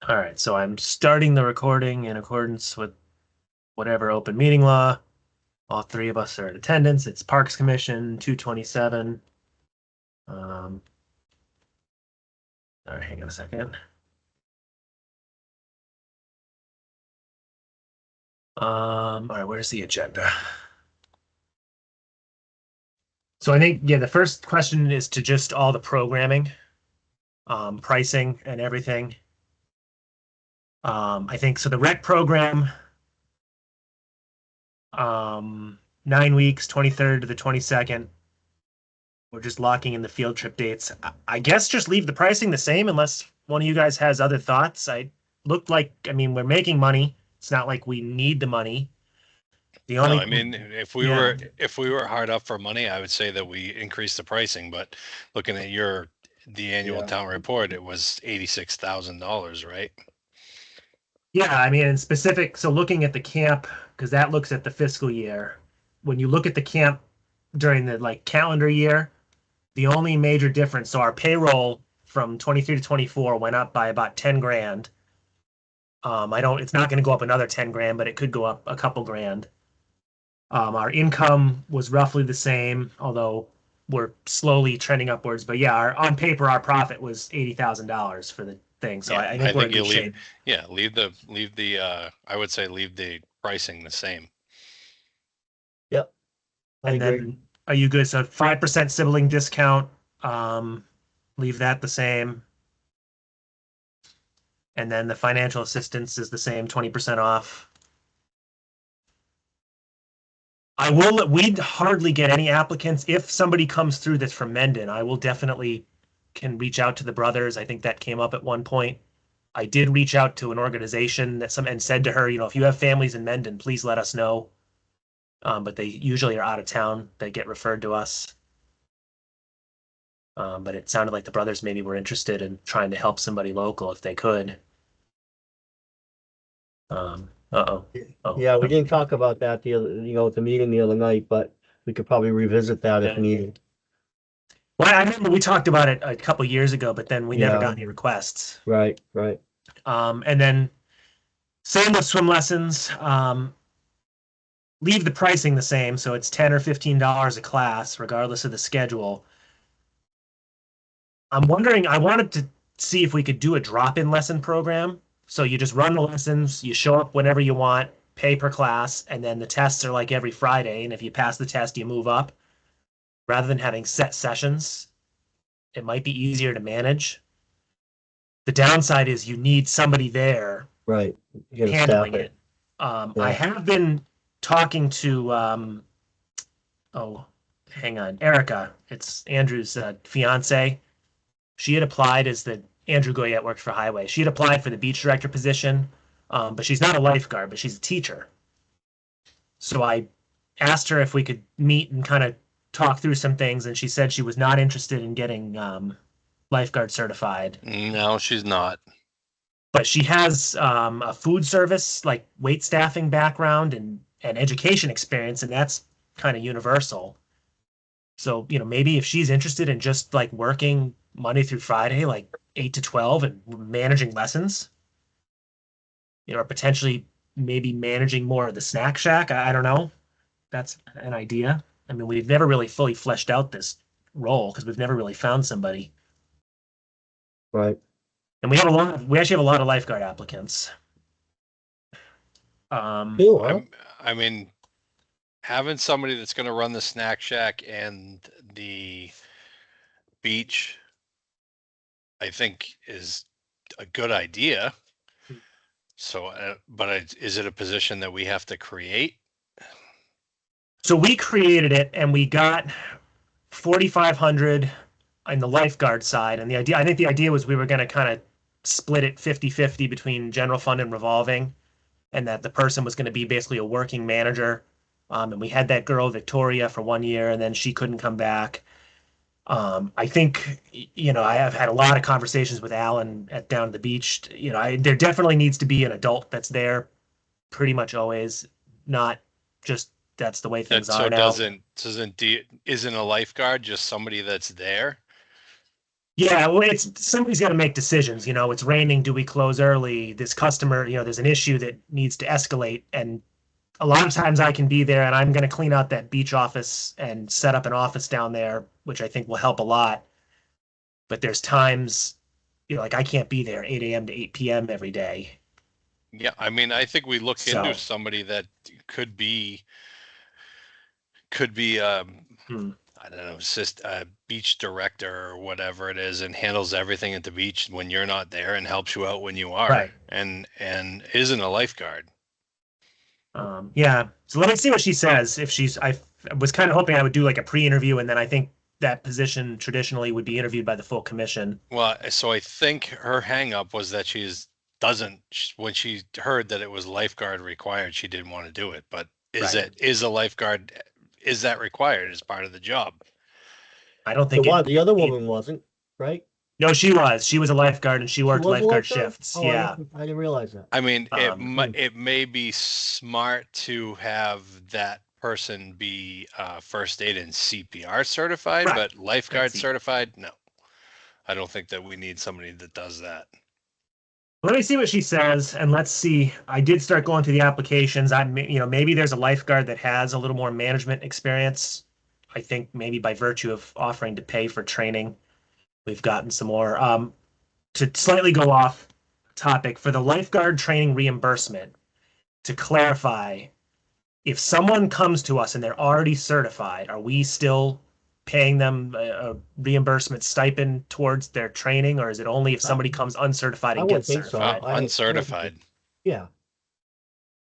All right, so I'm starting the recording in accordance with whatever open meeting law. All three of us are in attendance. It's Parks Commission 227. Um, all right, hang on a second. All right, where's the agenda? So I think, yeah, the first question is to just all the programming, pricing and everything. I think so the rec program, 9 weeks, 23rd to the 22nd. We're just locking in the field trip dates. I guess just leave the pricing the same unless one of you guys has other thoughts. I mean, we're making money. It's not like we need the money. The No, only, I mean, if we yeah, were if we were hard up for money, I would say that we increase the pricing. But looking at the annual Yeah. town report, it was $86,000, right? yeah, I mean, in specific, so looking at the camp, because that looks at the fiscal year. When you look at the camp during the like calendar year, the only major difference, so our payroll from 23 to 24 went up by about 10 grand. It's not going to go up another 10 grand, but it could go up a couple grand. Our income was roughly the same, although we're slowly trending upwards. But yeah, on paper, our profit was $80,000 for the thing. So Yeah, I I think we're in think you good leave. shape. Yeah, leave the. I would say leave the pricing the same. Yep. I And agree. then, are you good? So 5% sibling discount. Um, leave that the same. And then the financial assistance is the same, 20% off. We'd hardly get any applicants. If somebody comes through that's from Mendon, I will definitely can reach out to the brothers. I think that came up at one point. I did reach out to an organization and said to her, if you have families in Mendon, please let us know. But they usually are out of town. They get referred to us. But it sounded like the brothers maybe were interested in trying to help somebody local if they could. Uh-oh. Oh, Yeah, we didn't talk about that at the meeting the other night, but we could probably revisit that if yeah. needed. Well, I remember we talked about it a couple years ago, but then we never Yeah, got any requests. right, right. And then same with swim lessons. Leave the pricing the same, so it's $10 or $15 a class, regardless of the schedule. I'm wondering, I wanted to see if we could do a drop-in lesson program. So you just run the lessons, you show up whenever you want, pay per class, and then the tests are like every Friday. And if you pass the test, you move up. Rather than having set sessions, it might be easier to manage. The downside is you need somebody there Right. You gotta staff handling it. it. I Yeah. have been talking to oh, hang on, Erica. It's Andrew's fiance. She had applied as the Andrew Goyette works for Highway. She had applied for the beach director position, but she's not a lifeguard, but she's a teacher. So I asked her if we could meet and kind of talk through some things, and she said she was not interested in getting lifeguard certified, No, she's not. but she has a food service like wait staffing background and education experience, and that's kind of universal. So, maybe if she's interested in just like working Monday through Friday, like 8 to 12 and managing lessons, or potentially maybe managing more of the snack shack. I don't know. That's an idea. I mean, we've never really fully fleshed out this role because we've never really found somebody. Right. And we actually have a lot of lifeguard applicants. Um, Cool, huh? I mean, having somebody that's going to run the snack shack and the beach, I think, is a good idea. So, but is it a position that we have to create? so we created it and we got 4,500 on the lifeguard side. And I think the idea was we were going to kind of split it 50-50 between general fund and revolving, and that the person was going to be basically a working manager. And we had that girl, Victoria, for 1 year, and then she couldn't come back. I think, I have had a lot of conversations with Alan at down at the beach. There definitely needs to be an adult that's there pretty much always, not just that's the way things That so are now. isn't a lifeguard just somebody that's there? Yeah, well, it's somebody's got to make decisions. It's raining. Do we close early? This customer, there's an issue that needs to escalate. And a lot of times I can be there and I'm going to clean out that beach office and set up an office down there, which I think will help a lot. But there's times, like I can't be there 8 a.m. to 8 p.m. every day. Yeah, I mean, I think we look into So, somebody that could be hmm, I don't know, just a beach director or whatever it is, and handles everything at the beach when you're not there and helps you out when you are, right. and isn't a lifeguard. Yeah. So let me see what she says. I was kind of hoping I would do like a pre-interview, and then I think that position traditionally would be interviewed by the full commission. Well, so I think her hang up was that doesn't when she heard that it was lifeguard required, she didn't want to do it. But Right. is a lifeguard, is that required as part of the job? I don't The think one, the other it woman wasn't, right? no, she was. She was a lifeguard and she She worked was a lifeguard lifeguard? shifts. Oh, Yeah. I didn't realize that. I mean, Hmm. it may be smart to have that person be first aid and CPR certified, Right. but lifeguard That's it. certified, no. I don't think that we need somebody that does that. Let me see what she says, and let's see. I did start going through the applications. Maybe there's a lifeguard that has a little more management experience. I think maybe by virtue of offering to pay for training, we've gotten some more. To slightly go off topic, for the lifeguard training reimbursement, to clarify, if someone comes to us and they're already certified, are we still paying them a reimbursement stipend towards their training, or is it only if I, somebody comes uncertified I and wouldn't gets think so. certified? I don't think Uncertified. yeah.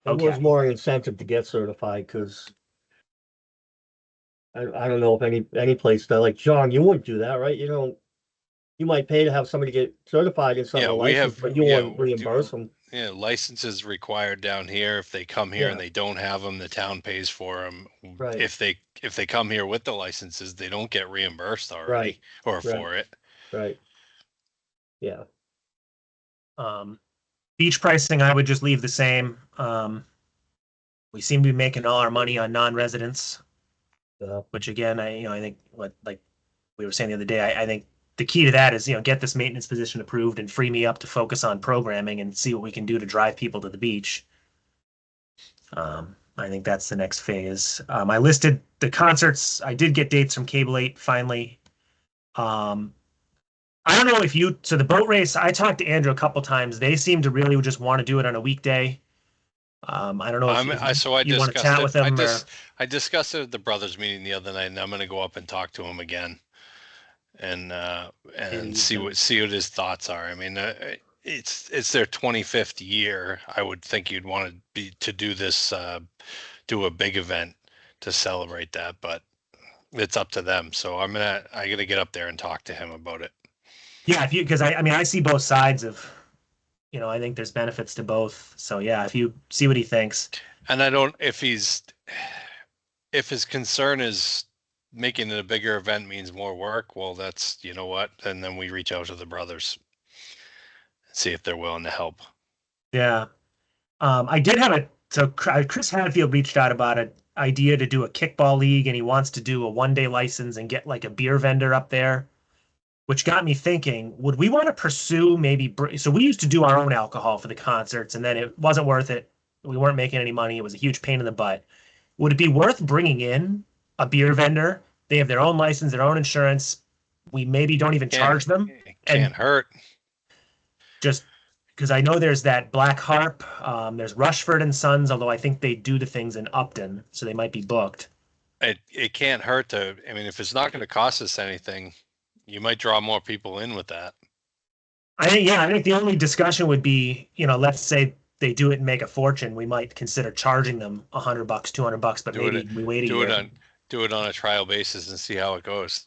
It was Okay. more an incentive to get certified because I don't know if any place that like John, you wouldn't do that, right? You might pay to have somebody get certified in some of Yeah, the we license, have, but you wouldn't reimburse them. yeah, licenses required down here. If they come here and Yeah, they don't have them, the town pays for them. right, If they come here with the licenses, they don't get reimbursed right, already or right, for it. right. Yeah. Um, Beach pricing, I would just leave the same. We seem to be making all our money on non-residents, Uh, which again, I think what like we were saying the other day, I think the key to that is, get this maintenance position approved and free me up to focus on programming and see what we can do to drive people to the beach. I think that's the next phase. I listed the concerts. I did get dates from Cable 8 finally. Um, I don't know if so the boat race, I talked to Andrew a couple times. They seem to really just want to do it on a weekday. I don't know if So I you want to discussed chat it. with them or. I discussed it at the brothers meeting the other night, and I'm going to go up and talk to him again and maybe you can. see what his thoughts are. I mean, it's their 25th year. I would think you'd want to be to do this do a big event to celebrate that, but it's up to them. So I gotta get up there and talk to him about it. Yeah, if you because I mean I see both sides of, I think there's benefits to both. So yeah, if you see what he thinks. And I don't if his concern is making it a bigger event means more work, well, that's, you know what, and then we reach out to the brothers, see if they're willing to help. Yeah. I did have Chris Hadfield reached out about an idea to do a kickball league, and he wants to do a 1-day license and get like a beer vendor up there, which got me thinking, would we want to pursue maybe, so we used to do our own alcohol for the concerts and then it wasn't worth it. We weren't making any money. It was a huge pain in the butt. Would it be worth bringing in a beer vendor? They have their own license, their own insurance. We maybe don't even charge them, It and can't hurt. just because I know there's that Black Harp, there's Rushford and Sons, although I think they do the things in Upton, so they might be booked. It can't hurt to, I mean, if it's not going to cost us anything, you might draw more people in with that. I think the only discussion would be, let's say they do it and make a fortune, we might consider charging them $100, $200, but Do it, maybe we wait a do it year, on, do it on a trial basis and see how it goes.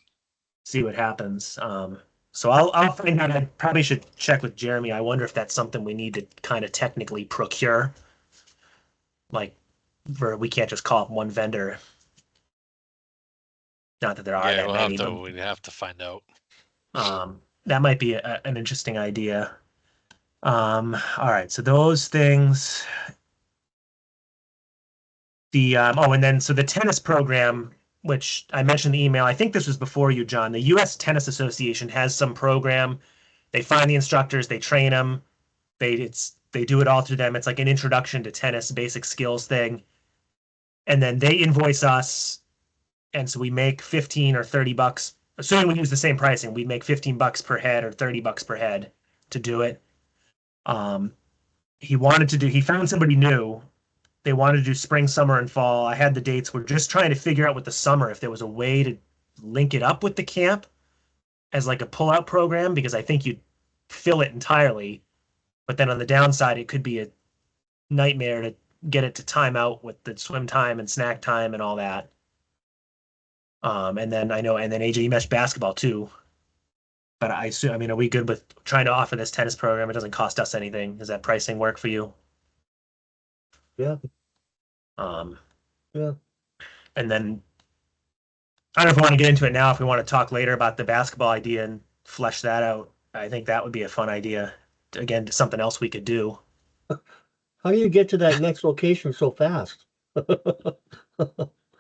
see what happens. So I'll find out. I probably should check with Jeremy. I wonder if that's something we need to kind of technically procure, like we can't just call up one vendor. Not that there are Yeah, that many, but we'd have to find out. that might be an interesting idea. All right, so those things. And then so the tennis program, which I mentioned in the email. I think this was before you, John. The U.S. Tennis Association has some program. They find the instructors, they train them, they do it all through them. It's like an introduction to tennis, basic skills thing, and then they invoice us, and so we make 15 or 30 bucks. Assuming we use the same pricing, we make 15 bucks per head or 30 bucks per head to do it. Um, he found somebody new. They wanted to do spring, summer, and fall. I had the dates. We're just trying to figure out with the summer if there was a way to link it up with the camp as like a pull-out program, because I think you'd fill it entirely. But then on the downside, it could be a nightmare to get it to time out with the swim time and snack time and all that. And then AJ, you mentioned basketball too. But I assume, I mean, are we good with trying to offer this tennis program? It doesn't cost us anything. Does that pricing work for you? Yeah. Um, Yeah. and then I don't know if we want to get into it now, if we want to talk later about the basketball idea and flesh that out. I think that would be a fun idea. Again, something else we could do. How do you get to that next location so fast?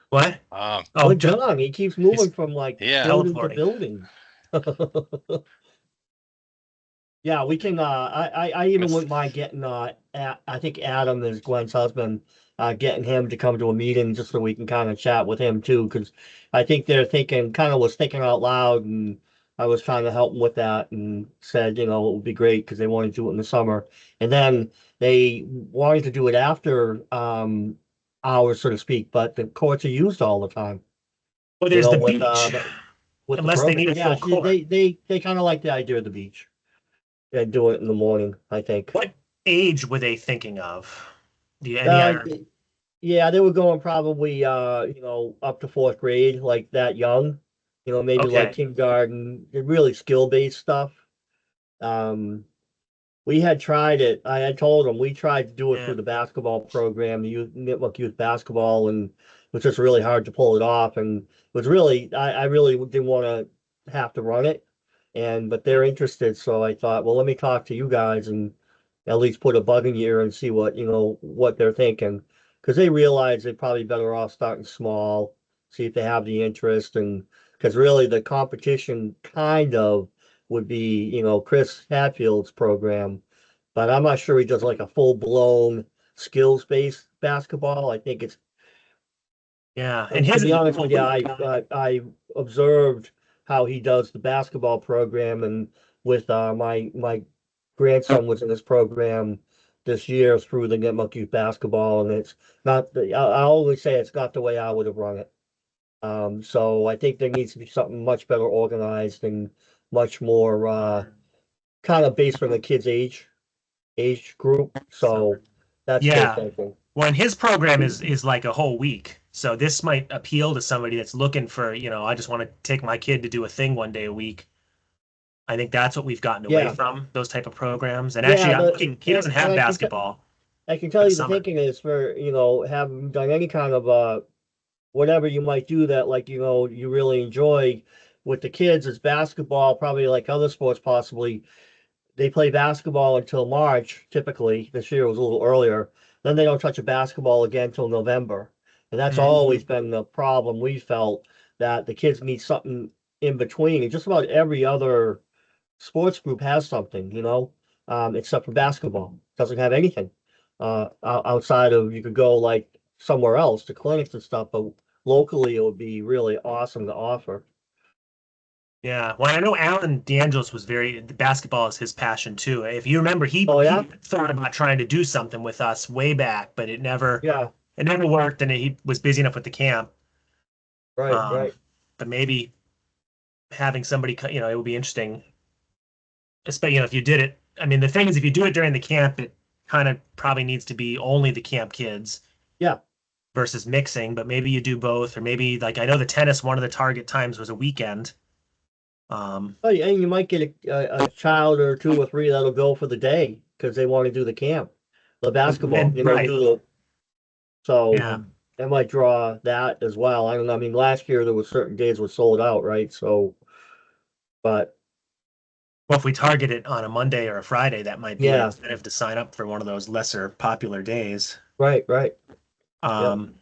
What? Um, Oh, Well, John, he keeps moving from like Yeah. building to Teleporting. building. Yeah, we can. I even It's- wouldn't mind getting. I think Adam is Gwen's husband. Getting him to come to a meeting just so we can kind of chat with him too, because I think they're thinking, kind of was thinking out loud, and I was trying to help them with that, and said, it would be great because they wanted to do it in the summer, and then they wanted to do it after hours, so to speak, but the courts are used all the time. well, there's the With beach, with the unless they program. need a Yeah, full court. they kind of like the idea of the beach. Yeah, do it in the morning, I think. What age were they thinking of? Do you any Uh, other? yeah, they were going probably up to fourth grade, like that young. Maybe like Okay. kindergarten, really skill-based stuff. Um, we had tried it. I had told them we tried to do it Yeah. through the basketball program, the Network Youth Basketball, and it was just really hard to pull it off. And it was really, I really didn't want to have to run it. But they're interested, so I thought, well, let me talk to you guys and at least put a bug in your ear and see what they're thinking, because they realize they're probably better off starting small, see if they have the interest, and because really the competition kind of would be, Chris Hatfield's program, but I'm not sure he does like a full-blown skills-based basketball. I think it's, Yeah. And to his, be honest with you, I observed how he does the basketball program, and with my grandson was in this program this year through the Nipmuc Youth Basketball, and it's not I always say it's not the way I would have run it. So I think there needs to be something much better organized and much more kind of based on the kid's age group. So that's their yeah. thinking. Well, and his program is like a whole week. So this might appeal to somebody that's looking for, I just want to take my kid to do a thing one day a week. I think that's what we've gotten away Yeah, from, those type of programs. And actually, yeah. I'm looking, he doesn't And have basketball I can for tell the you the summer. thinking is for having done any kind of whatever you might do that, like, you really enjoy with the kids, is basketball, probably like other sports possibly. They play basketball until March, typically. This year was a little earlier. Then they don't touch a basketball again until November. And that's Mhm. always been the problem we felt, that the kids need something in between. And just about every other sports group has something, except for basketball. Doesn't have anything. Outside of, you could go like somewhere else to clinics and stuff, but locally it would be really awesome to offer. Yeah. Well, I know Alan DeAngelis the basketball is his passion too. If you remember, Oh he yeah? thought about trying to do something with us way back, but Yeah, it never worked, and he was busy enough with the camp. right, Um, right. but maybe having somebody, it would be interesting, especially, if you did it. I mean, the thing is, if you do it during the camp, it kind of probably needs to be only the camp kids Yeah. versus mixing, but maybe you do both, or maybe like I know the tennis, one of the target times was a weekend. Oh, yeah, and you might get a child or two or three that'll go for the day because they want to do the camp, the basketball, And right. so Yeah. that might draw that as well. I don't know. I mean, last year there were certain days were sold out, right? So, but Well, if we target it on a Monday or a Friday, that might be an yeah, incentive to sign up for one of those lesser popular days. right, right. Yep. Um,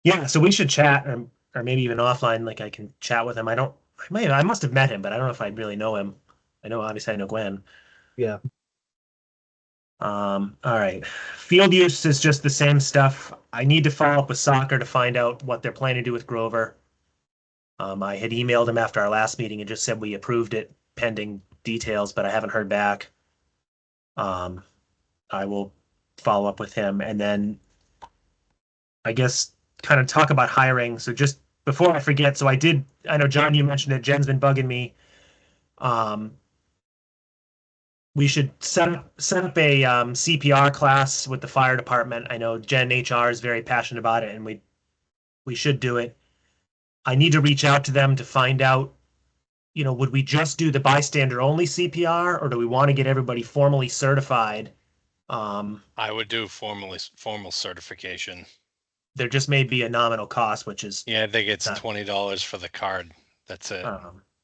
yeah, so we should chat. or maybe even offline, like I can chat with him. I must have met him, but I don't know if I really know him. Obviously I know Gwen. Yeah. All right. Field use is just the same stuff. I need to follow up with soccer to find out what they're planning to do with Grover. I had emailed him after our last meeting and just said we approved it pending details, but I haven't heard back. I will follow up with him, and then I guess kind of talk about hiring. So just before I forget, I know John, you mentioned it. Jen's been bugging me. Um, we should set up a CPR class with the fire department. I know Jen HR is very passionate about it, and we should do it. I need to reach out to them to find out, would we just do the bystander only CPR, or do we want to get everybody formally certified? I would do formal certification. There just may be a nominal cost, which is Yeah, I think it's not, $20 for the card. That's it.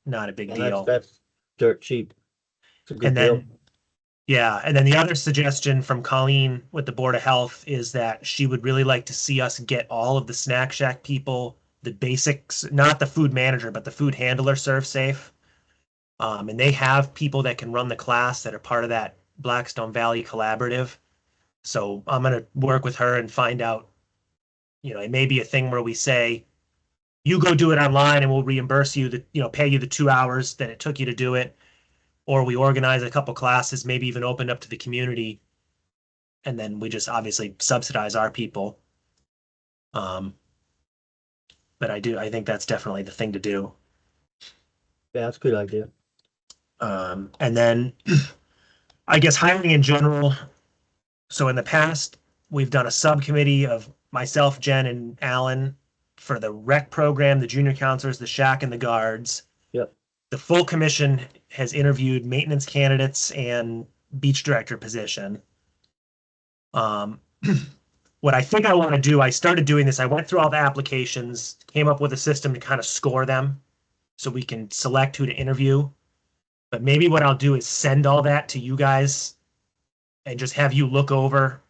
not a big And deal. that's dirt cheap. It's a good And deal. then, yeah, and then the other suggestion from Colleen with the Board of Health is that she would really like to see us get all of the Snack Shack people, the basics, not the food manager, but the food handler serve safe. And they have people that can run the class that are part of that Blackstone Valley collaborative. So I'm going to work with her and find out, it may be a thing where we say, you go do it online and we'll reimburse you pay you the 2 hours that it took you to do it. Or we organize a couple classes, maybe even open up to the community. And then we just obviously subsidize our people. But I think that's definitely the thing to do. Yeah, that's a good idea. And then I guess hiring in general. So in the past, we've done a subcommittee of myself, Jen, and Alan for the rec program, the junior counselors, the shack, and the guards. Yep. The full commission has interviewed maintenance candidates and beach director position. What I think I want to do, I started doing this. I went through all the applications, came up with a system to kind of score them so we can select who to interview. But maybe what I'll do is send all that to you guys and just have you look over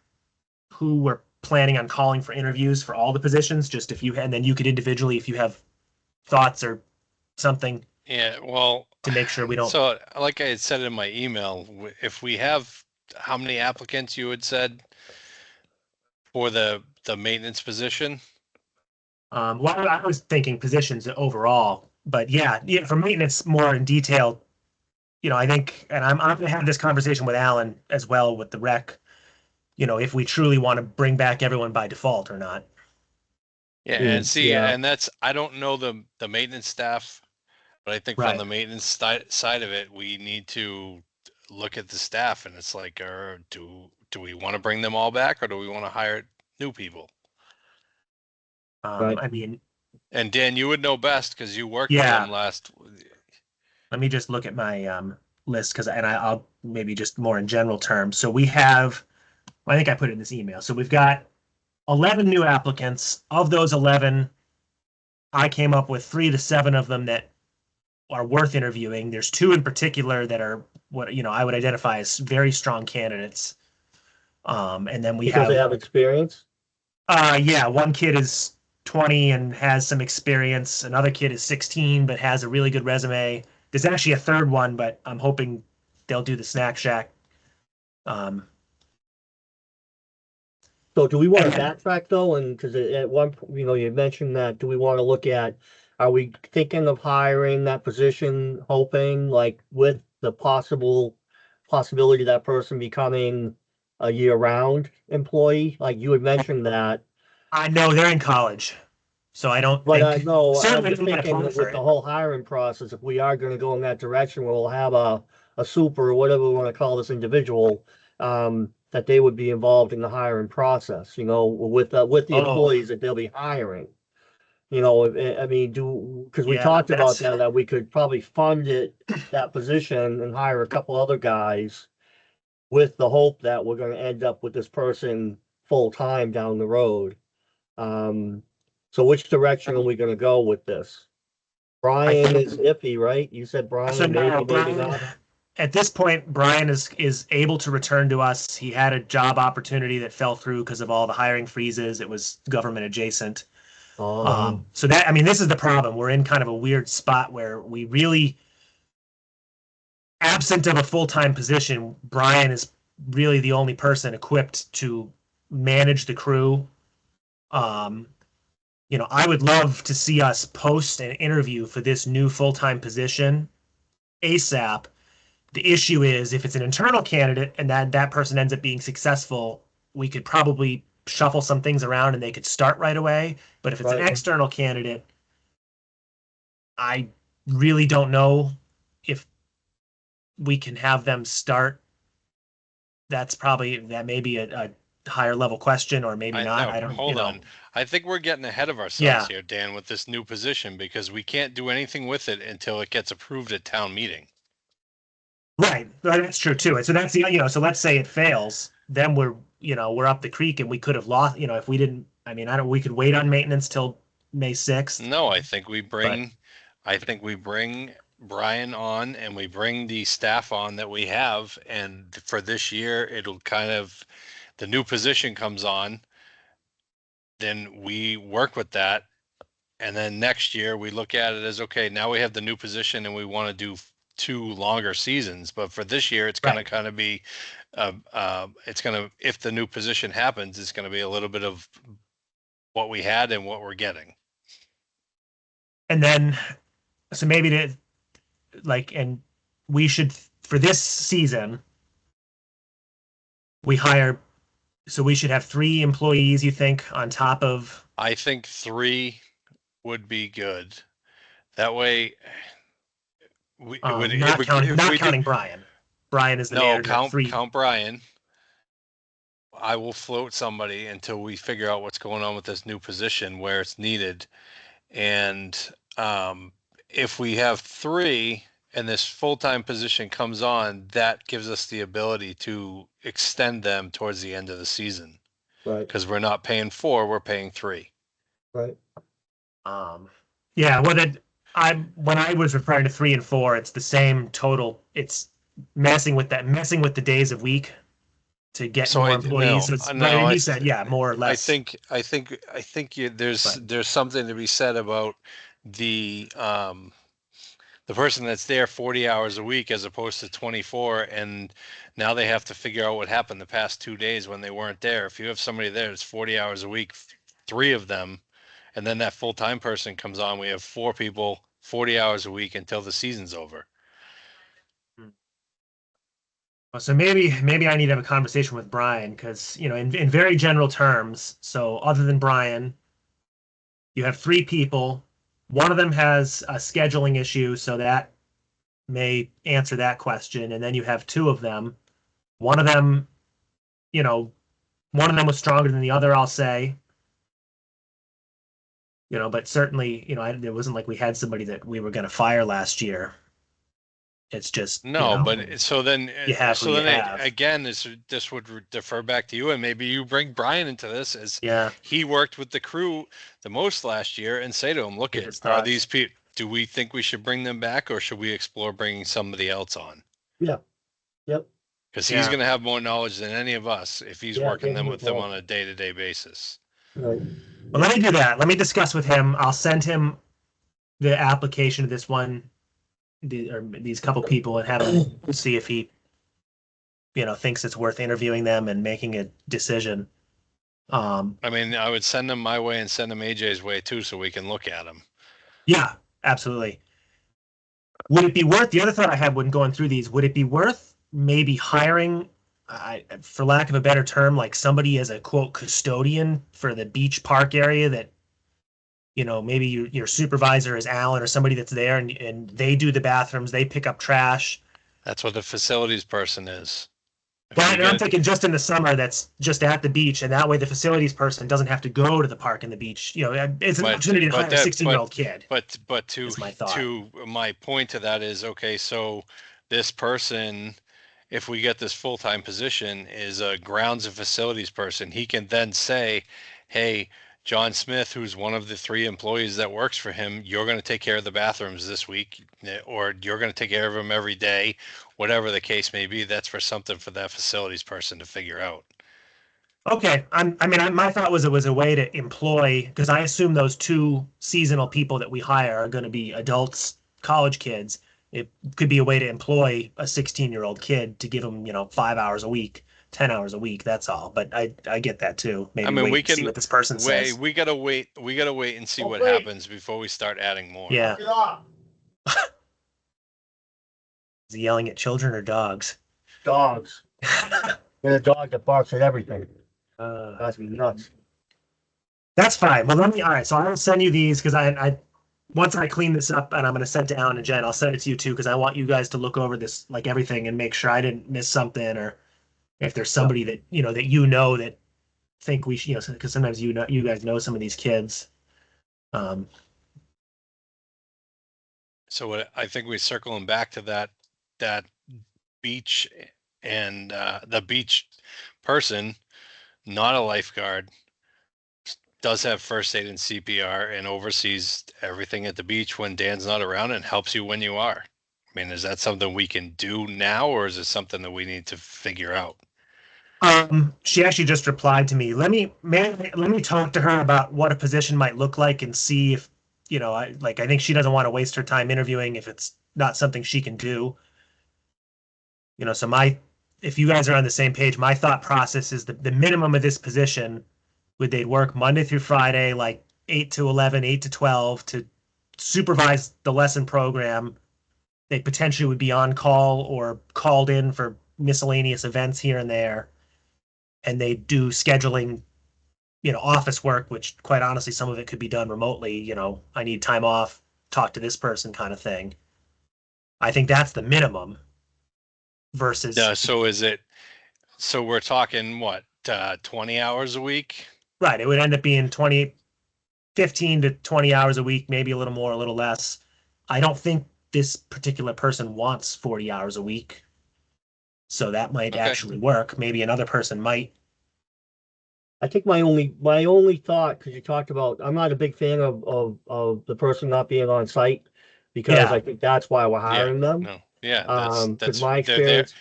who we're planning on calling for interviews for all the positions. Just and then you could individually, if you have thoughts or something. Yeah, well, to make sure we don't. So, like I had said in my email, if we have how many applicants you had said for the maintenance position? Well, I was thinking positions overall, but yeah, for maintenance more in detail. I think, and I'm going to have this conversation with Alan as well with the rec. If we truly want to bring back everyone by default or not. Yeah, and see, yeah. and I don't know the maintenance staff, but I think Right. from the maintenance side of it, we need to look at the staff, and it's like, do we want to bring them all back, or do we want to hire new people? Right. I mean, and Dan, you would know best because you worked with Yeah. them last. let me just look at my list I'll maybe just more in general terms. So we have, I think I put it in this email. So we've got 11 new applicants. Of those 11, I came up with 3 to 7 of them that are worth interviewing. There's 2 in particular that are what I would identify as very strong candidates. And then we Because have they have experience. Yeah, one kid is 20 and has some experience. Another kid is 16 but has a really good resume. There's actually a third one, but I'm hoping they'll do the Snack Shack. So do we want to And- backtrack though? And because at one point, you mentioned that, do we want to look at, are we thinking of hiring that position, hoping like with the possibility of that person becoming a year-round employee? Like you had mentioned that, I know they're in college, so I don't but I think. know, I'm Certainly just don't wanna thinking apply that for with the it. whole hiring process, if we are going to go in that direction, we'll have a super, or whatever we want to call this individual, that they would be involved in the hiring process, with the Oh. employees that they'll be hiring. I mean, because we Yeah, talked about that's- that we could probably fund that position and hire a couple other guys with the hope that we're going to end up with this person full-time down the road. So which direction are we going to go with this? Brian is iffy, right? You said Brian, So now, maybe Brian, not. at this point, Brian is able to return to us. He had a job opportunity that fell through because of all the hiring freezes. It was government adjacent. Oh, So that, I mean, this is the problem. We're in kind of a weird spot where we really, absent of a full-time position, Brian is really the only person equipped to manage the crew. Um, I would love to see us post an interview for this new full-time position ASAP. The issue is if it's an internal candidate and that person ends up being successful, we could probably shuffle some things around and they could start right away. But if it's an right. external candidate, I really don't know if we can have them start. That may be a higher level question, or maybe I not. know. I don't, Hold on. I think we're getting ahead of ourselves yeah, here, Dan, with this new position because we can't do anything with it until it gets approved at town meeting. right. That's true too. And so that's so let's say it fails, then we're up the creek and we could have lost, if we didn't, I mean, I don't, we could wait on maintenance till May 6th, No, but I think we bring Brian on and we bring the staff on that we have. And for this year, it'll kind of, the new position comes on, then we work with that. And then next year we look at it as, okay, now we have the new position and we want to do 2 longer seasons. But for this year, it's going to right. kind of be, it's going to, if the new position happens, it's going to be a little bit of what we had and what we're getting. And then, so maybe to and we should, for this season, we hire, so we should have 3 employees, you think, on top of, I think 3 would be good. That way, it not would, counting, if not we do, counting Brian. Brian is the no, manager, three. count Brian. I will float somebody until we figure out what's going on with this new position where it's needed. And if we have 3 and this full-time position comes on, that gives us the ability to extend them towards the end of the season. Right, Because we're not paying 4, we're paying 3. right. Yeah, when I was referring to 3 and 4, it's the same total. It's messing with the days of week to get So more employees. So it's right. no, And you said, yeah, more or less. I think But there's something to be said about the the person that's there 40 hours a week as opposed to 24, and now they have to figure out what happened the past 2 days when they weren't there. If you have somebody there that's 40 hours a week, 3 of them, and then that full-time person comes on, we have 4 people 40 hours a week until the season's over. so maybe I need to have a conversation with Brian because in very general terms. So other than Brian, you have 3 people. One of them has a scheduling issue, so that may answer that question. And then you have 2 of them. One of them, you know, one of them was stronger than the other, I'll say. But certainly, it wasn't like we had somebody that we were going to fire last year. It's just, No, but you have who you have. again, this would defer back to you, and maybe you bring Brian into this as Yeah, he worked with the crew the most last year, and say to him, "Look, give his are thoughts. these people? Do we think we should bring them back, or should we explore bringing somebody else on?" Yeah, yep, Because he's Yeah. going to have more knowledge than any of us if he's yeah, working take them them with them both. on a day-to-day basis. Right, Well, let me do that. Let me discuss with him. I'll send him the application of this one, or these couple people, and have him see if he, thinks it's worth interviewing them and making a decision. I mean, I would send them my way and send them AJ's way too, so we can look at them. Yeah, absolutely. Would it be worth, the other thought I had when going through these, would it be worth maybe hiring, for lack of a better term, like somebody as a quote custodian for the beach park area that, maybe your supervisor is Alan or somebody that's there and they do the bathrooms, they pick up trash. That's what the facilities person is. If we But I'm get thinking just in the summer, that's just at the beach, and that way the facilities person doesn't have to go to the park and the beach. It's an opportunity to hire a 16-year-old kid. But Is my thought. to my point to that is, okay, so this person, if we get this full-time position, is a grounds and facilities person. He can then say, hey, John Smith, who's one of the 3 employees that works for him, you're going to take care of the bathrooms this week, or you're going to take care of them every day, whatever the case may be. That's for something for that facilities person to figure out. Okay. My thought was it was a way to employ, because I assume those two seasonal people that we hire are going to be adults, college kids. It could be a way to employ a 16-year-old kid to give them, 5 hours a week, 10 hours a week. That's all. But I get that too. I Maybe mean, wait we and see can what this person wait. says. We gotta wait and see Oh, what wait. happens before we start adding more. Yeah. Get off. Is he yelling at children or dogs? Dogs. Get a dog that barks at everything. Uh, Drives me nuts. that's fine. Well, all right. So I will send you these because once I clean this up and I'm going to send it to Alan and Jen, I'll send it to you too because I want you guys to look over this, like everything, and make sure I didn't miss something or if there's somebody that, that think we should, because sometimes you guys know some of these kids. Um, So I think we're circling back to that beach and the beach person, not a lifeguard, does have first aid and CPR and oversees everything at the beach when Dan's not around and helps you when you are. I mean, is that something we can do now, or is it something that we need to figure out? she actually just replied to me. Let me talk to her about what a position might look like and see if, I think she doesn't want to waste her time interviewing if it's not something she can do. So if you guys are on the same page, my thought process is the minimum of this position would they'd work Monday through Friday, like 8 to 11, 8 to 12 to supervise the lesson program. They potentially would be on call or called in for miscellaneous events here and there. And they do scheduling, office work, which quite honestly, some of it could be done remotely. I need time off, talk to this person kind of thing. I think that's the minimum versus, So is it? So we're talking what, 20 hours a week? right. It would end up being 15 to 20 hours a week, maybe a little more, a little less. I don't think this particular person wants 40 hours a week. So that might Okay. actually work. Maybe another person might. I think my only thought, because you talked about, I'm not a big fan of the person not being on site because I Yeah. think that's why we're Yeah. hiring them. No. Yeah. Because That's my they're there. experience,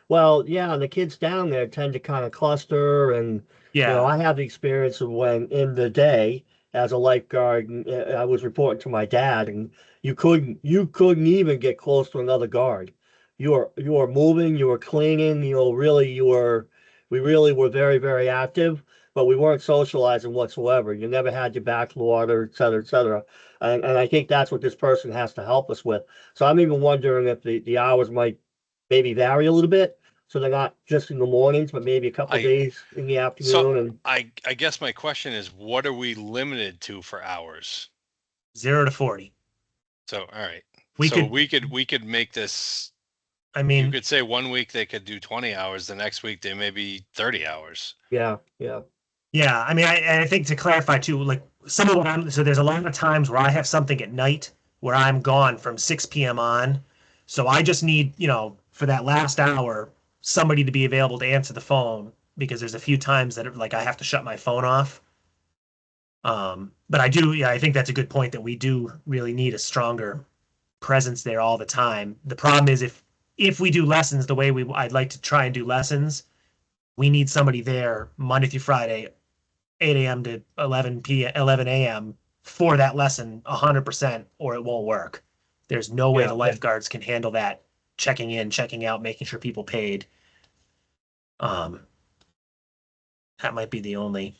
well, yeah, the kids down there tend to kind of cluster, and Yeah. I have the experience of when in the day as a lifeguard, and, I was reporting to my dad, and you couldn't even get close to another guard. You were moving, you were cleaning, really we really were very, very active, but we weren't socializing whatsoever. You never had your back to the water, et cetera, et cetera. And I think that's what this person has to help us with. So I'm even wondering if the hours might maybe vary a little bit. So they're not just in the mornings, but maybe a couple of I days in the so afternoon. And I guess my question is, what are we limited to for hours? 0 to 40. So all right. We So could, we could make this. I You mean, could say one week they could do 20 hours, the next week they may be 30 hours. yeah, yeah, yeah. I think to clarify too, like some of what so there's a lot of times where I have something at night where I'm gone from 6 p.m. on. So I just need, for that last hour, somebody to be available to answer the phone because there's a few times that like I have to shut my phone off. But yeah, I think that's a good point that we do really need a stronger presence there all the time. The problem is if we do lessons the way I'd like to try and do lessons, we need somebody there Monday through Friday, 8 a.m. to 11 a.m. for that lesson 100%, or it won't work. There's no way yeah, the yeah. lifeguards can handle that, checking in, checking out, making sure people paid. Um, that might be the only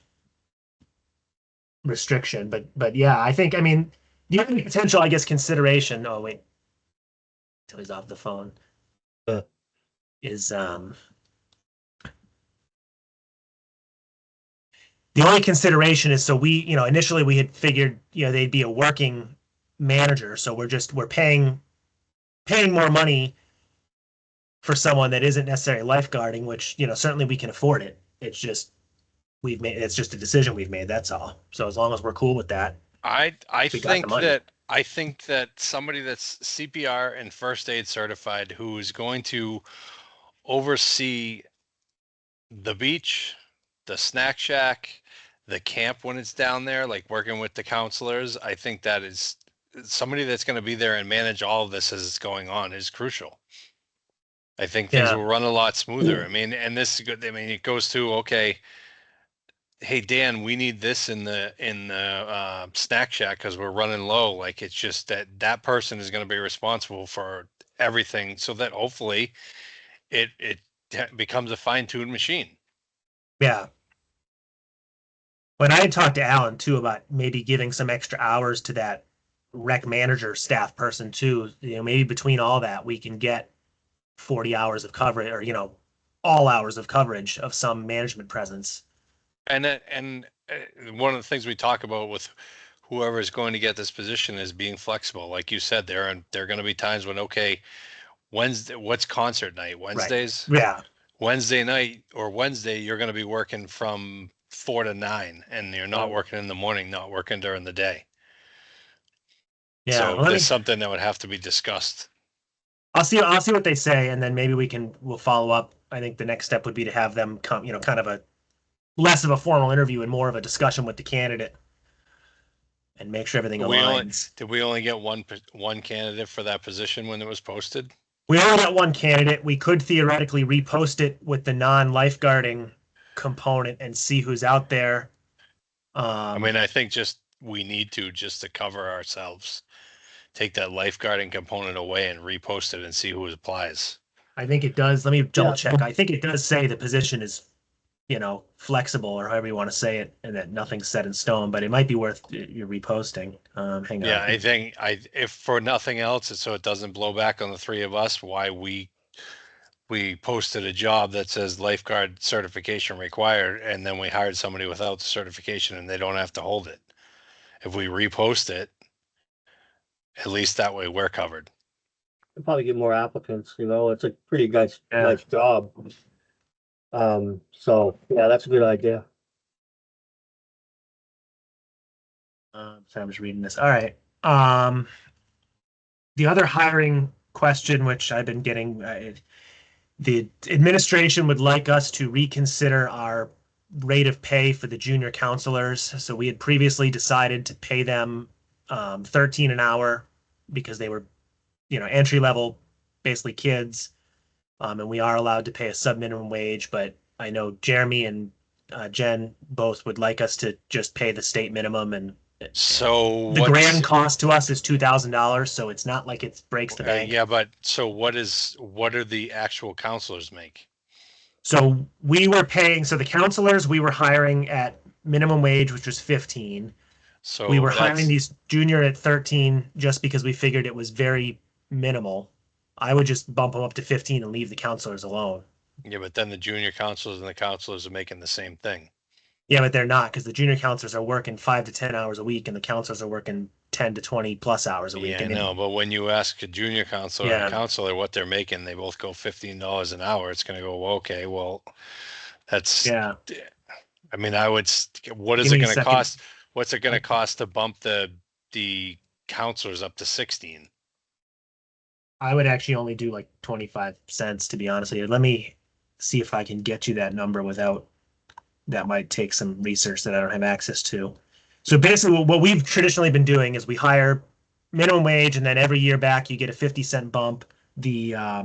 restriction, but yeah, the only potential, I guess, consideration. Oh wait, till he's off the phone Uh, is the only consideration is so initially we had figured they'd be a working manager, so we're paying more money for someone that isn't necessarily lifeguarding, which certainly we can afford it. It's just a decision we've made, that's all. So as long as we're cool with that, I we got the think money. that I think that somebody that's CPR and first aid certified who is going to oversee the beach, the snack shack, the camp when it's down there, like working with the counselors, I think that is somebody that's going to be there and manage all of this as it's going on is crucial. I think things Yeah. will run a lot smoother. I mean, and this is good. I mean, it goes to, okay, hey Dan, we need this in the snack shack because we're running low. Like it's just that person is going to be responsible for everything, so that hopefully it becomes a fine-tuned machine. Yeah. When I had talked to Alan too about maybe giving some extra hours to that rec manager staff person too, maybe between all that we can get 40 hours of coverage or, all hours of coverage of some management presence. And one of the things we talk about with whoever is going to get this position is being flexible. Like you said, there are going to be times when, okay, Wednesday, what's concert night? Right. Wednesdays? Yeah. Wednesday night or Wednesday, you're going to be working from 4 to 9 and you're not working in the morning, not working during the day. Yeah. So Well, there's something that would have to be discussed. I'll see what they say, and then maybe we'll follow up. I think the next step would be to have them come, kind of a less of a formal interview and more of a discussion with the candidate and make sure everything aligns. Did we only get one candidate for that position when it was posted? We only got one candidate. We could theoretically repost it with the non-lifeguarding component and see who's out there. I mean, I think we need to just to cover ourselves, take that lifeguarding component away and repost it and see who applies. I think it does. Let me double check. I think it does say the position is, flexible or however you want to say it, and that nothing's set in stone. But it might be worth you reposting. Hang on. Yeah, I think if for nothing else, so it doesn't blow back on the three of us, why we posted a job that says lifeguard certification required, and then we hired somebody without the certification and they don't have to hold it. If we repost it, at least that way we're covered. You'll probably get more applicants, it's a pretty nice job. So yeah, that's a good idea. So I'm just reading this. All right. The other hiring question, which I've been getting, the administration would like us to reconsider our rate of pay for the junior counselors. So we had previously decided to pay them 13 an hour because they were, entry level, basically kids. And we are allowed to pay a sub minimum wage, but I know Jeremy and Jen both would like us to just pay the state minimum, and so the grand cost to us is $2,000. So it's not like it breaks the bank. Yeah, but so what do the actual counselors make? So we were paying, so the counselors we were hiring at minimum wage, which was 15. So we were hiring these junior at 13 just because we figured it was very minimal. I would just bump them up to 15 and leave the counselors alone. Yeah, but then the junior counselors and the counselors are making the same thing. Yeah, but they're not, because the junior counselors are working 5 to 10 hours a week and the counselors are working 10 to 20 plus hours a week. Yeah, I know, but when you ask a junior counselor and a counselor what they're making, they both go $15 an hour. It's going to go, well, okay, well, that's, yeah. I mean, what is it going to cost? What's it going to cost to bump the counselors up to 16? I would actually only do like 25 cents, to be honest with you. Let me see if I can get you that number without, that might take some research that I don't have access to. So basically what we've traditionally been doing is we hire minimum wage, and then every year back you get a 50-cent bump. I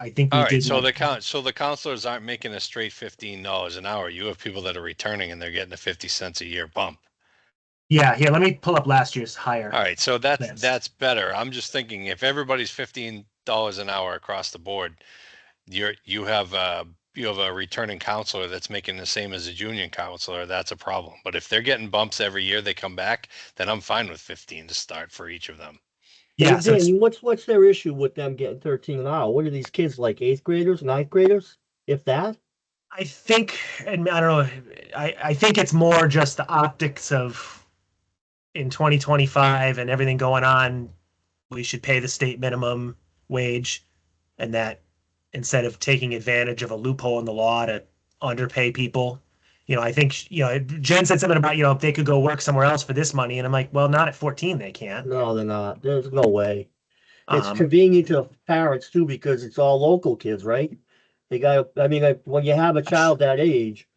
think we did. So the counselors aren't making a straight $15 an hour. You have people that are returning and they're getting a 50 cents a year bump. Yeah, here, let me pull up last year's hire. All right, so that's better. I'm just thinking if everybody's $15 an hour across the board, you have a returning counselor that's making the same as a junior counselor, that's a problem. But if they're getting bumps every year they come back, then I'm fine with 15 to start for each of them. Yeah. So what's their issue with them getting 13 an hour? What are these kids, like 8th graders, 9th graders, if that? I think, and I don't know, I think it's more just the optics of in 2025 and everything going on, we should pay the state minimum wage, and that instead of taking advantage of a loophole in the law to underpay people, I think, Jen said something about, if they could go work somewhere else for this money. And I'm like, well, not at 14, they can't. No, they're not. There's no way. It's convenient to parents too, because it's all local kids, right? They got, when you have a child that age,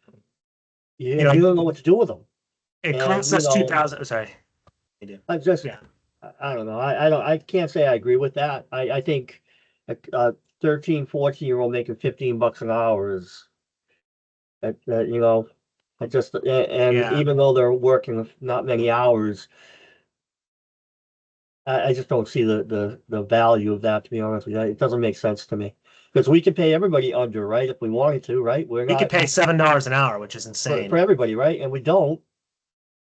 you don't know what to do with them. It costs us 2,000. Sorry. I don't know. I can't say I agree with that. I think a 13, 14-year-old making $15 an hour is You know, I just and Yeah. even though they're working not many hours, I just don't see the value of that, to be honest with you. It doesn't make sense to me. Because we could pay everybody under, right? If we wanted to, right? We're We could not pay $7 an hour, which is for insane. everybody, right? And we don't.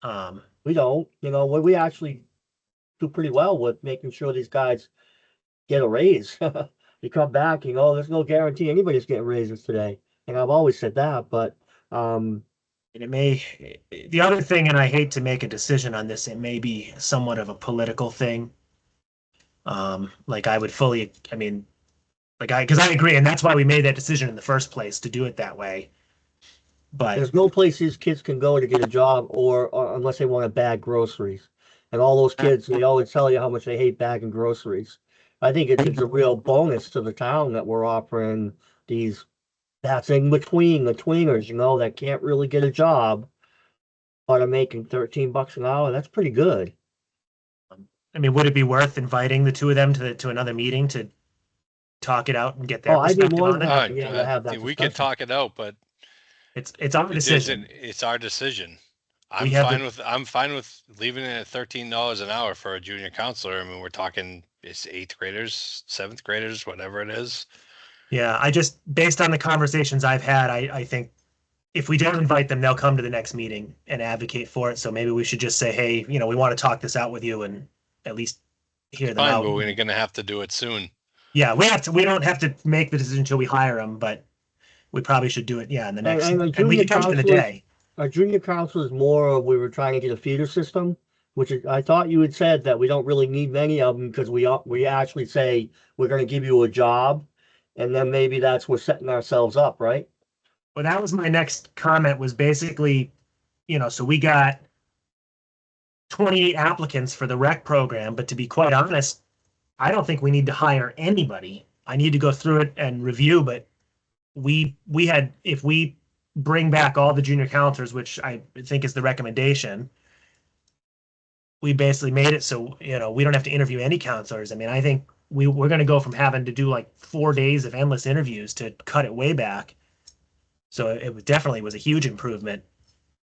Um, We don't. You know, we actually do pretty well with making sure these guys get a raise. You come back, you know, there's no guarantee anybody's getting raises today. And I've always said that, but and it may, the other thing, and I hate to make a decision on this, it may be somewhat of a political thing. Like I would fully, I mean, because I agree, and that's why we made that decision in the first place to do it that way. But there's no place these kids can go to get a job or unless they want to bag groceries. And all those kids, they always tell you how much they hate bagging groceries. I think it's a real bonus to the town that we're offering these that's in between the tweeners, you know, that can't really get a job but are making $13 an hour. That's pretty good. I mean, would it be worth inviting the two of them to another meeting to talk it out and get their Oh, I'd be perspective more on than it? happy to have that We can discussion. talk it out, but It's our decision. it's our decision. We have I'm fine with leaving it at $13 an hour for a junior counselor. I mean, we're talking it's 8th graders, 7th graders, whatever it is. Yeah, I just based on the conversations I've had, I think if we don't invite them, they'll come to the next meeting and advocate for it. So maybe we should just say, hey, you know, we want to talk this out with you and at least hear them Fine, out. but we're gonna have to do it soon. Yeah, we don't have to make the decision until we hire them, but we probably should do it. Yeah, in the next, And the and we junior can do it in the counselors, day. our junior counselors more of we were trying to get a feeder system, which is, I thought you had said that we don't really need many of them because we actually say we're going to give you a job, and then maybe that's we're setting ourselves up, right? Well, that was my next comment was basically, you know, so we got 28 applicants for the rec program, but to be quite honest, I don't think we need to hire anybody. I need to go through it and review, but we had if we bring back all the junior counselors, which I think is the recommendation, we basically made it so, you know, we don't have to interview any counselors. I mean, I think we're going to go from having to do like 4 days of endless interviews to cut it way back. So it definitely was a huge improvement.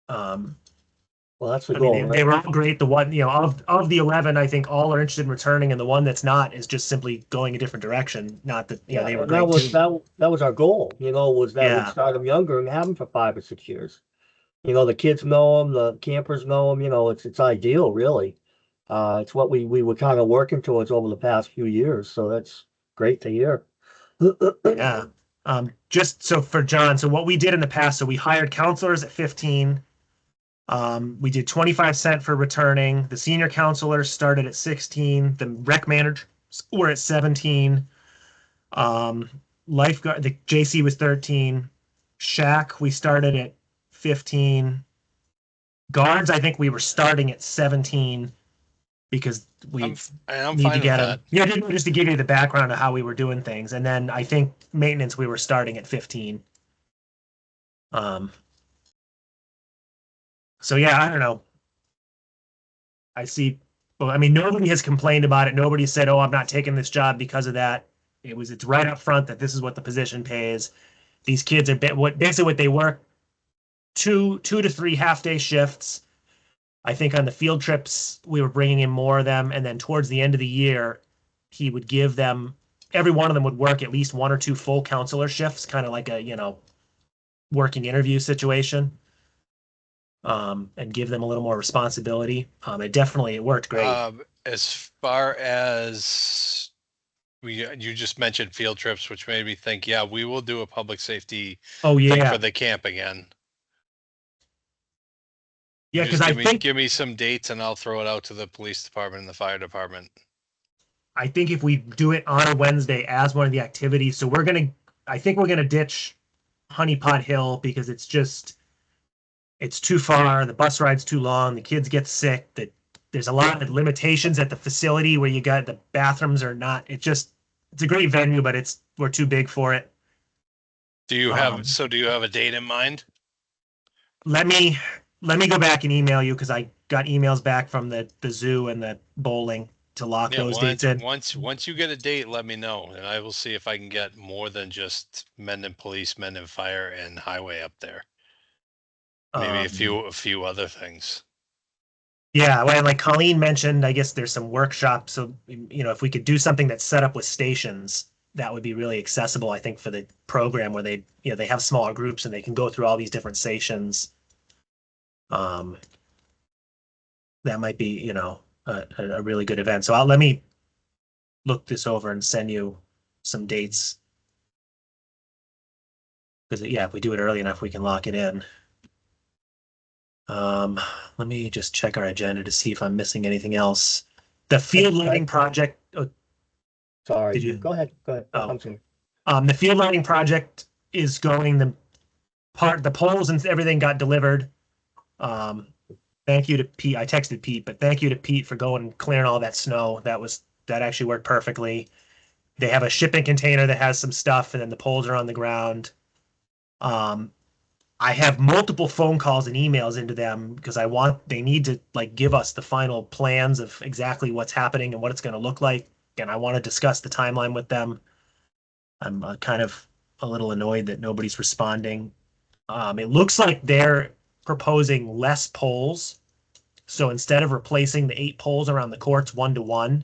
Well, that's the I mean, goal, they right? were all great. The one, you know, of the 11, I think all are interested in returning, and the one that's not is just simply going a different direction. Not that, you know, Yeah, they were and that great was too. that was our goal, you know, was that we'd Yeah, start them younger and have them for 5 or 6 years. You know, the kids know them, the campers know them. You know, it's ideal, really. It's what we were kind of working towards over the past few years, so that's great to hear. yeah. Just so for John, so what we did in the past, so we hired counselors at 15. We did 25 cents for returning. The senior counselors started at 16. The rec managers were at 17. Um, Lifeguard, the JC was 13. Shack, we started at 15. Guards, I think we were starting at 17 because we I'm need to fine with get that. them. Yeah, just to give you the background of how we were doing things. And then I think maintenance, we were starting at 15. Um, so yeah, I don't know. I see. Well, I mean, nobody has complained about it. Nobody said, "Oh, I'm not taking this job because of that." It's right up front that this is what the position pays. These kids are basically what they work two to three half-day shifts. I think on the field trips we were bringing in more of them, and then towards the end of the year, he would give them every one of them would work at least one or two full counselor shifts, kind of like a working interview situation, and give them a little more responsibility. It worked great. As far as you just mentioned field trips, which made me think, yeah, we will do a public safety Oh thing yeah, for the camp again. yeah, because Just give me some dates and I'll throw it out to the police department and the fire department. I think if we do it on a Wednesday as one of the activities, so I think we're gonna ditch Honey Pot Hill because it's too far. The bus ride's too long. The kids get sick. There's a lot of limitations at the facility where you got the bathrooms are not. It's a great venue, but we're too big for it. Do you have a date in mind? Let me go back and email you because I got emails back from the zoo and the bowling to lock those dates in. Once you get a date, let me know, and I will see if I can get more than just Mendon Police, Mendon Fire, and Highway up there. Maybe Um, a few other things. Yeah, well, and like Colleen mentioned, I guess there's some workshops. So, if we could do something that's set up with stations, that would be really accessible, I think, for the program where they have smaller groups and they can go through all these different stations. Um, that might be, a really good event. So let me look this over and send you some dates. Because yeah, if we do it early enough, we can lock it in. Um, Let me just check our agenda to see if I'm missing anything else. The field lighting project. Oh, Sorry. did you? Go ahead. Go ahead. Oh, I'm sorry. the field lighting project is going. The poles and everything got delivered. Um, Thank you to Pete. I texted Pete, but thank you to Pete for going and clearing all that snow. That actually worked perfectly. They have a shipping container that has some stuff, and then the poles are on the ground. Um, I have multiple phone calls and emails into them because they need to like give us the final plans of exactly what's happening and what it's going to look like. And I want to discuss the timeline with them. I'm kind of a little annoyed that nobody's responding. It looks like they're proposing less poles. So instead of replacing the 8 poles around the courts 1 to 1,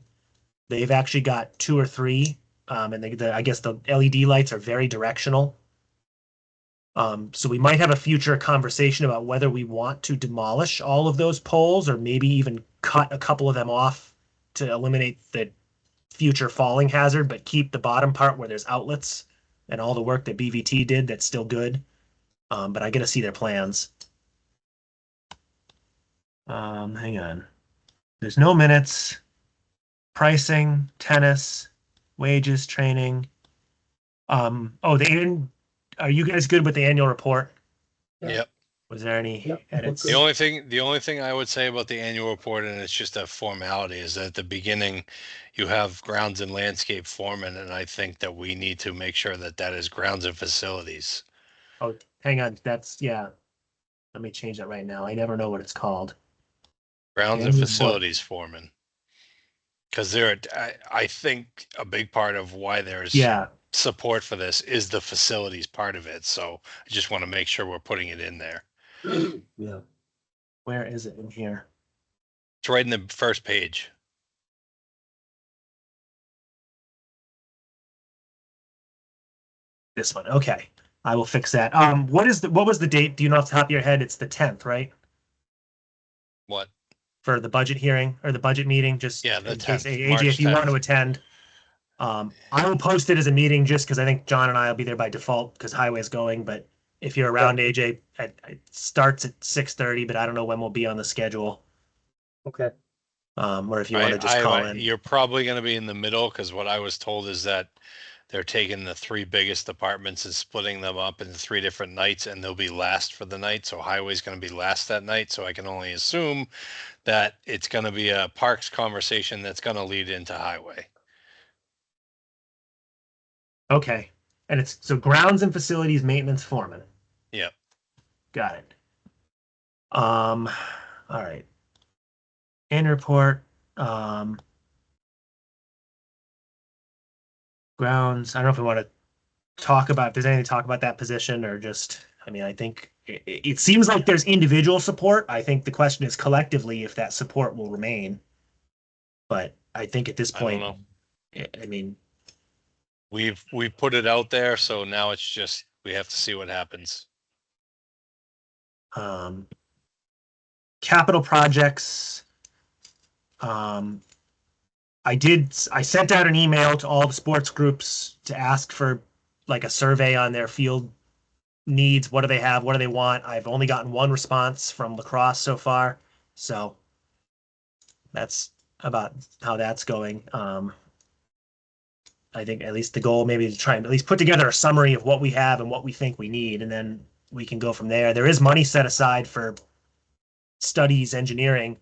they've actually got 2 or 3. And I guess the LED lights are very directional. So we might have a future conversation about whether we want to demolish all of those poles or maybe even cut a couple of them off to eliminate the future falling hazard, but keep the bottom part where there's outlets and all the work that BVT did that's still good. But I got to see their plans. Hang on. There's no minutes, pricing, tennis, wages, training. Are you guys good with the annual report? Yeah. Yep. Was there any Yep. edits? The only thing I would say about the annual report, and it's just a formality, is that at the beginning you have grounds and landscape foreman, and I think that we need to make sure that that is grounds and facilities. Oh, hang on. Yeah. Let me change that right now. I never know what it's called. Grounds and Annual report. facilities foreman. Because I think a big part of why there's Yeah. support for this is the facilities part of it. So I just want to make sure we're putting it in there. Yeah. Where is it in here? It's right in the first page. This one. Okay. I will fix that. What was the date? Do you know off the top of your head? It's the 10th, right? What? For the budget hearing or the budget meeting, just Yeah, the in case 10th, AJ, March if you want 10th. to attend. I will post it as a meeting just because I think John and I will be there by default because highway's going. But if you're around, AJ, it starts at 6:30, but I don't know when we'll be on the schedule. Okay. Or if you want to just call in. You're probably going to be in the middle because what I was told is that they're taking the 3 biggest departments and splitting them up into 3 different nights, and they'll be last for the night. So highway's going to be last that night. So I can only assume that it's going to be a parks conversation that's going to lead into highway. Okay. And it's so grounds and facilities maintenance foreman. Yep. Got it. All right. In report. Grounds. I don't know if we want to talk about if there's anything to talk about that position or just, I mean, I think it seems like there's individual support. I think the question is collectively if that support will remain. But I think at this I don't point, know. I mean, We've put it out there, so now it's just we have to see what happens. Capital projects. I sent out an email to all the sports groups to ask for like a survey on their field needs. What do they have? What do they want? I've only gotten one response from lacrosse so far. So that's about how that's going. I think at least the goal maybe to try and at least put together a summary of what we have and what we think we need, and then we can go from there. There is money set aside for studies, engineering,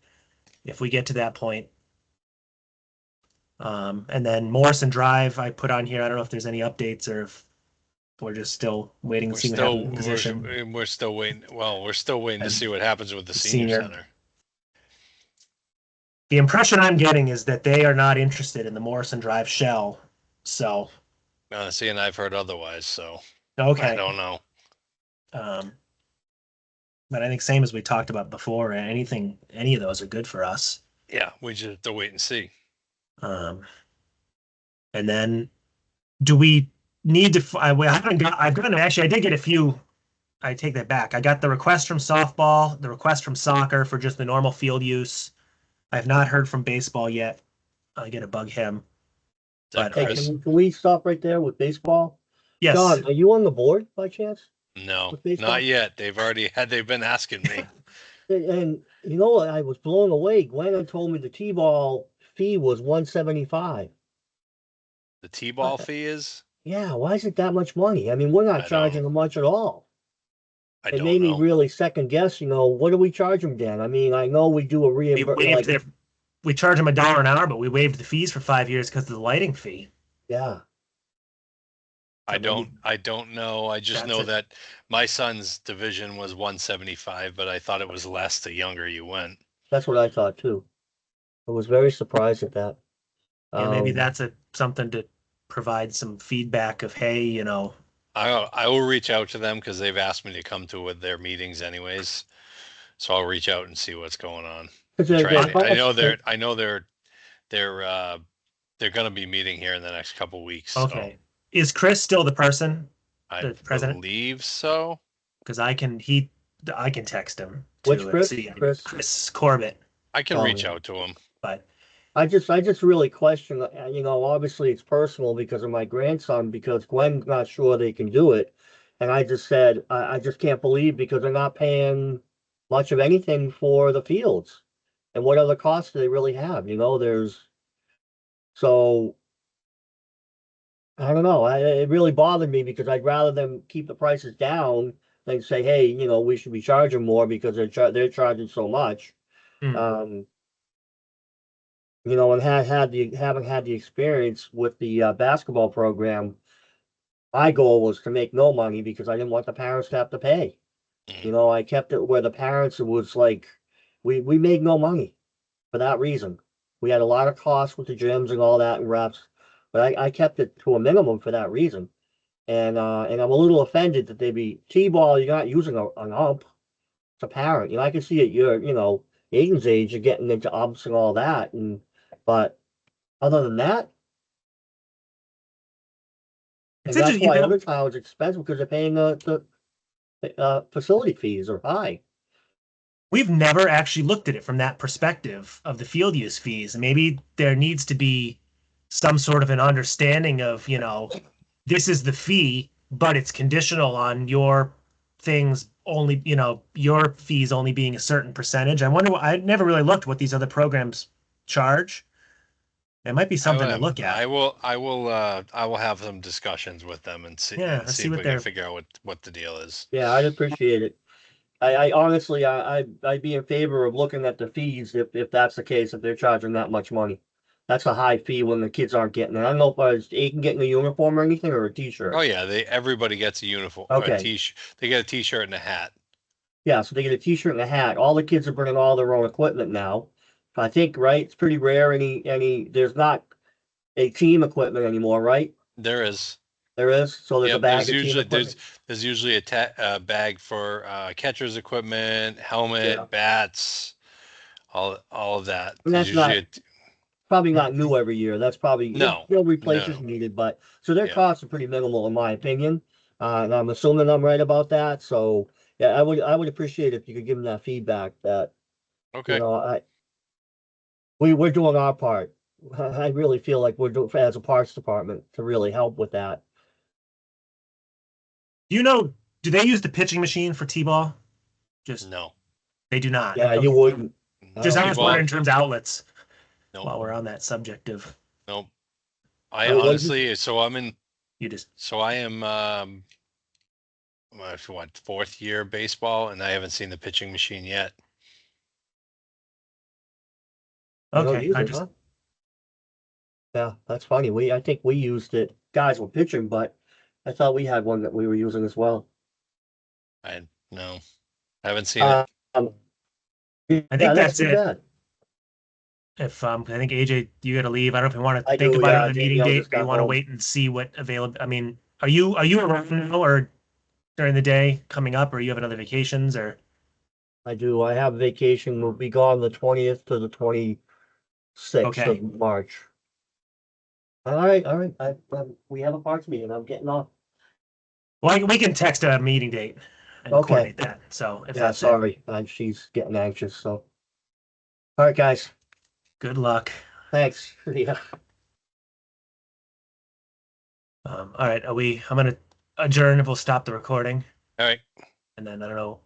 if we get to that point. And then Morrison Drive, I put on here. I don't know if there's any updates or if we're just still waiting to see what happens with the position. We're still waiting. Well, we're still waiting to see what happens with the Senior. center. The impression I'm getting is that they are not interested in the Morrison Drive shell. So, See, and I've heard otherwise. So okay. I don't know. But I think same as we talked about before, any of those are good for us. Yeah, we just have to wait and see. And then do we need to, I've gotten, actually, I did get a few, I take that back. I got the request from softball, the request from soccer for just the normal field use. I have not heard from baseball yet. I got to bug him. Is that But Hey, Chris? can we stop right there with baseball? Yes. John, are you on the board by chance? No, With baseball? not yet. They've been asking me. And you know what? I was blown away. Glenn had told me the T-ball fee was 175. The T-ball fee is? Yeah, why is it that much money? I mean, we're I not charging don't- them much at all. I It don't made me know. really second guess, what do we charge them, Dan? I mean, I know we do a We reimbursement, waived we charge them $1 an hour, but we waived the fees for 5 years because of the lighting fee. yeah. I don't know. I just That's know it. that my son's division was 175, but I thought it was less the younger you went. That's what I thought too. I was very surprised at that. Yeah, maybe Um, that's something to provide some feedback of, hey, I will reach out to them because they've asked me to come to their meetings anyways. So I'll reach out and see what's going on. 'cause they're I know cost- they're going to be meeting here in the next couple weeks. okay. Is Chris still the person? So The I president? believe so. Because I can text him Which too and Chris? see. Chris? Corbett. I can Oh, reach yeah. out to him. But I just really question, obviously it's personal because of my grandson, because Gwen's not sure they can do it. And I just said, I just can't believe because they're not paying much of anything for the fields. And what other costs do they really have? So I don't know. It really bothered me because I'd rather them keep the prices down than say, hey, we should be charging more because they're charging so much. Hmm. And haven't had the experience with the basketball program. My goal was to make no money because I didn't want the parents to have to pay. I kept it where the parents, it was like we made no money for that reason. We had a lot of costs with the gyms and all that and reps, but I kept it to a minimum for that reason. And I'm a little offended that they be T-ball, you're not using an ump. It's a parent. I can see at your, Aiden's age, you're getting into umps and all that. But other than that, it's and that's interesting, why other towns expensive because they're paying the facility fees are high. we've never actually looked at it from that perspective of the field use fees. And maybe there needs to be some sort of an understanding of, this is the fee, but it's conditional on your things only, your fees only being a certain percentage. I never really looked what these other programs charge. It might be something to look at. I will have some discussions with them and see Yeah, see see if what we they're can figure out what the deal is. Yeah, I'd appreciate it. I honestly, I'd be in favor of looking at the fees if that's the case, if they're charging that much money. That's a high fee when the kids aren't getting it. I don't know if Aiden getting a uniform or anything or a t-shirt. Oh yeah, everybody gets a uniform, Okay. a t-shirt. They get a t-shirt and a hat. Yeah, so they get a t-shirt and a hat. All the kids are bringing all their own equipment now. I think, right? It's pretty rare there's not a team equipment anymore, right? There is. There is. So there's a Yep, bag of team equipment. there's usually a bag for catcher's equipment, helmet, Yeah. bats, all of that. And There's that's not usually probably not new every year. That's probably No, they'll replace no. as needed, but so their Yeah. costs are pretty minimal in my opinion. And I'm assuming I'm right about that. So yeah, I would appreciate if you could give them that feedback that Okay. we're doing our part. I really feel like we're doing as a parts department to really help with that. Do they use the pitching machine for T-ball? Just No. they do not. Yeah, Okay. you wouldn't. Just I was T-ball. wondering in terms of outlets Nope. while we're on that subject of Nope. I Oh, what honestly, you just so I am fourth year baseball, and I haven't seen the pitching machine yet. You don't okay. use it, huh? Yeah, that's funny. I think we used it. Guys were pitching, but I thought we had one that we were using as well. I haven't seen it. Um, I think that's too it. bad. If I think AJ, you got to leave. I don't know if you want to I think do, about yeah, it on the meeting Danielle date, just or you got want to home. wait and see what available. I mean, are you around now or during the day coming up, or you have another vacations or? I do. I have vacation. We'll be gone the 20th to the 26th Okay. of March. All right, all right. We have a parks meeting. I'm getting off. Well, we can text a meeting date and Okay. coordinate that. So if Yeah, that's it, sorry. She's getting anxious, so. All right, guys. good luck. Thanks. Yeah. All right, I'm gonna adjourn. We'll stop the recording, All right. and then I don't know.